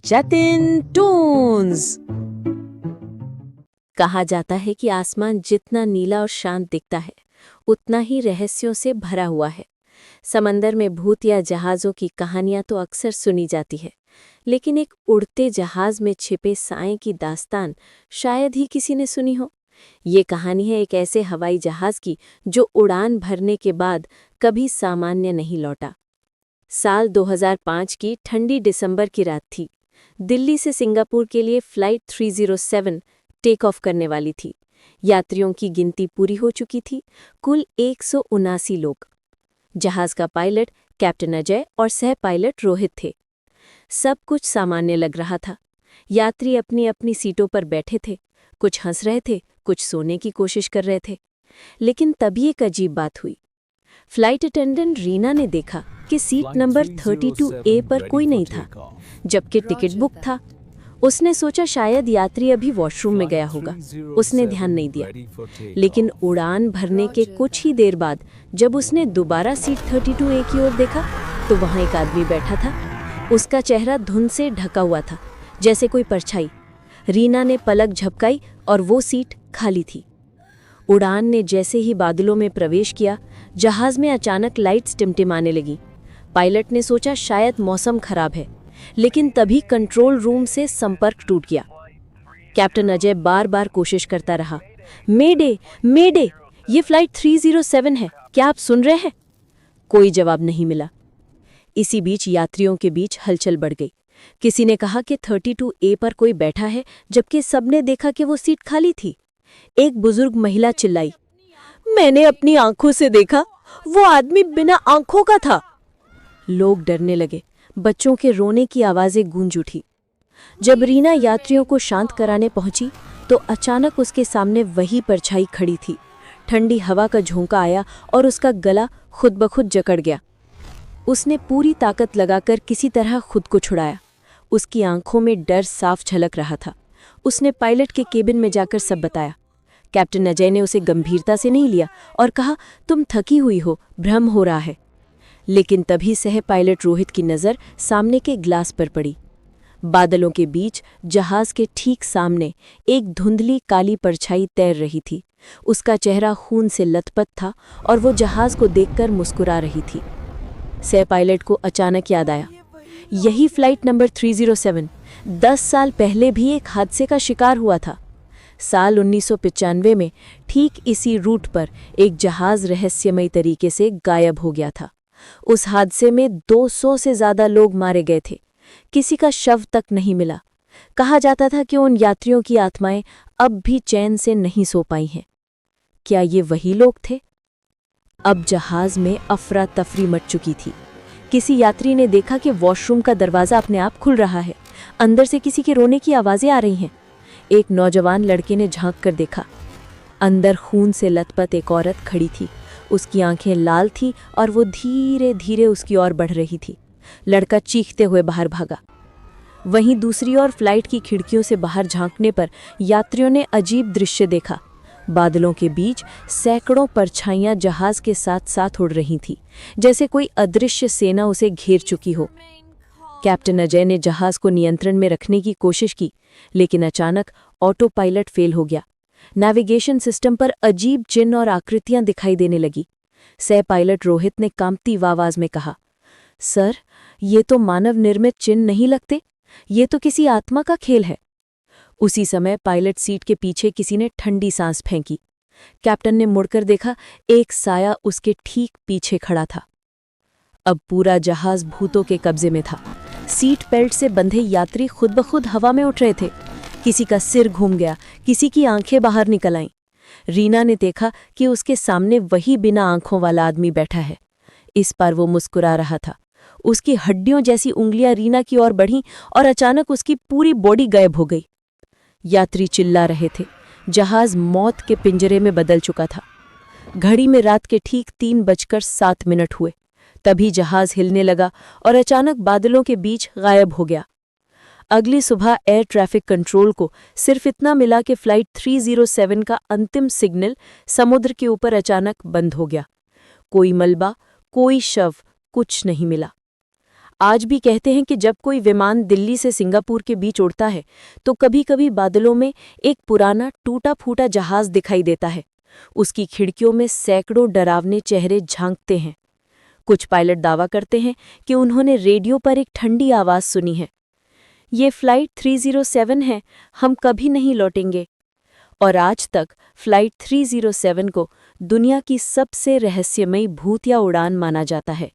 Jatin Toons. कहा जाता है कि आसमान जितना नीला और शांत दिखता है उतना ही रहस्यों से भरा हुआ है। समंदर में भूत या जहाज़ों की कहानियां तो अक्सर सुनी जाती है, लेकिन एक उड़ते जहाज में छिपे साएं की दास्तान शायद ही किसी ने सुनी हो। ये कहानी है एक ऐसे हवाई जहाज की जो उड़ान भरने के बाद कभी सामान्य नहीं लौटा। साल 2005 की ठंडी दिसंबर की रात थी। दिल्ली से सिंगापुर के लिए फ्लाइट 307 टेक ऑफ करने वाली थी। यात्रियों की गिनती पूरी हो चुकी थी, कुल 179 लोग। जहाज का पायलट कैप्टन अजय और सह पायलट रोहित थे। सब कुछ सामान्य लग रहा था। यात्री अपनी अपनी सीटों पर बैठे थे, कुछ हंस रहे थे, कुछ सोने की कोशिश कर रहे थे। लेकिन तभी एक अजीब बात हुई। फ्लाइट अटेंडेंट रीना ने देखा कि सीट नंबर 32A पर कोई नहीं था, जबकि टिकट बुक था। उसने सोचा शायद यात्री अभी वॉशरूम में गया होगा। उसने ध्यान नहीं दिया। लेकिन उड़ान भरने के कुछ ही देर बाद जब उसने दोबारा सीट 32A की ओर देखा तो वहां एक आदमी बैठा था। उसका चेहरा धुंध से ढका हुआ था, जैसे कोई परछाई। रीना ने पलक झपकाई और वो सीट खाली थी। उड़ान ने जैसे ही बादलों में प्रवेश किया, जहाज में अचानक लाइट्स टिमटिमाने लगी। पायलट ने सोचा शायद मौसम खराब है, लेकिन तभी कंट्रोल रूम से संपर्क टूट गया। कैप्टन अजय बार बार कोशिश करता रहा, मेडे मेडे, ये फ्लाइट 307 है, क्या आप सुन रहे हैं? कोई जवाब नहीं मिला। इसी बीच यात्रियों के बीच हलचल बढ़ गई। किसी ने कहा कि 32A पर कोई बैठा है, जबकि सबने देखा कि वो सीट खाली थी। एक बुजुर्ग महिला चिल्लाई, मैंने अपनी आंखों से देखा, वो आदमी बिना आंखों का था। लोग डरने लगे, बच्चों के रोने की आवाजें गूंज उठी। जब रीना यात्रियों को शांत कराने पहुंची तो अचानक उसके सामने वही परछाई खड़ी थी। ठंडी हवा का झोंका आया और उसका गला खुद ब खुद जकड़ गया। उसने पूरी ताकत लगाकर किसी तरह खुद को छुड़ाया। उसकी आंखों में डर साफ झलक रहा था। उसने पायलट के केबिन में जाकर सब बताया। कैप्टन अजय ने उसे गंभीरता से नहीं लिया और कहा, तुम थकी हुई हो, भ्रम हो रहा है। लेकिन तभी सह पायलट रोहित की नज़र सामने के ग्लास पर पड़ी। बादलों के बीच जहाज के ठीक सामने एक धुंधली काली परछाई तैर रही थी। उसका चेहरा खून से लथपथ था और वो जहाज को देखकर मुस्कुरा रही थी। सह पायलट को अचानक याद आया, यही फ्लाइट नंबर 307 10 साल पहले भी एक हादसे का शिकार हुआ था। साल 1995 में ठीक इसी रूट पर एक जहाज रहस्यमयी तरीके से गायब हो गया था। उस हादसे में 200 से ज्यादा लोग मारे गए थे। किसी का शव तक नहीं मिला। कहा जाता था कि उन यात्रियों की आत्माएं अब भी चैन से नहीं सो पाई हैं। क्या ये वही लोग थे? अब जहाज में अफरा तफरी मच चुकी थी। किसी यात्री ने देखा कि वॉशरूम का दरवाजा अपने आप खुल रहा है। अंदर से किसी के रोने की आवाजें आ रही हैं। एक नौजवान लड़के ने झांक कर देखा। अंदर खून से लथपथ एक औरत खड़ी थी। उसकी आंखें लाल थीं और वो धीरे धीरे उसकी ओर बढ़ रही थी। लड़का चीखते हुए बाहर भागा। वहीं दूसरी ओर फ्लाइट की खिड़कियों से बाहर झांकने पर यात्रियों ने अजीब दृश्य देखा। बादलों के बीच सैकड़ों परछाइयां जहाज के साथ साथ उड़ रही थीं, जैसे कोई अदृश्य सेना उसे घेर चुकी हो। कैप्टन अजय ने जहाज को नियंत्रण में रखने की कोशिश की, लेकिन अचानक ऑटो पायलट फेल हो गया। नेविगेशन सिस्टम पर अजीब चिन्ह और आकृतियां दिखाई देने लगी। सह पायलट रोहित ने कांपती आवाज में कहा, सर, ये तो मानव निर्मित चिन्ह नहीं लगते, ये तो किसी आत्मा का खेल है। उसी समय पायलट सीट के पीछे किसी ने ठंडी सांस फेंकी। कैप्टन ने मुड़कर देखा, एक साया उसके ठीक पीछे खड़ा था। अब पूरा जहाज भूतों के कब्जे में था। सीट बेल्ट से बंधे यात्री खुद ब खुद हवा में उठ रहे थे। किसी का सिर घूम गया, किसी की आंखें बाहर निकल आईं। रीना ने देखा कि उसके सामने वही बिना आंखों वाला आदमी बैठा है। इस बार वो मुस्कुरा रहा था। उसकी हड्डियों जैसी उंगलियां रीना की ओर बढ़ीं और अचानक उसकी पूरी बॉडी गायब हो गई। यात्री चिल्ला रहे थे। जहाज मौत के पिंजरे में बदल चुका था। घड़ी में रात के ठीक 3:07 हुए। तभी जहाज हिलने लगा और अचानक बादलों के बीच गायब हो गया। अगली सुबह एयर ट्रैफिक कंट्रोल को सिर्फ इतना मिला कि फ्लाइट 307 का अंतिम सिग्नल समुद्र के ऊपर अचानक बंद हो गया। कोई मलबा, कोई शव, कुछ नहीं मिला। आज भी कहते हैं कि जब कोई विमान दिल्ली से सिंगापुर के बीच उड़ता है तो कभी-कभी बादलों में एक पुराना टूटा-फूटा जहाज दिखाई देता है। उसकी खिड़कियों में सैकड़ों डरावने चेहरे झांकते हैं। कुछ पायलट दावा करते हैं कि उन्होंने रेडियो पर एक ठंडी आवाज़ सुनी है, ये फ्लाइट 307 है, हम कभी नहीं लौटेंगे। और आज तक फ्लाइट 307 को दुनिया की सबसे रहस्यमयी भूतिया उड़ान माना जाता है।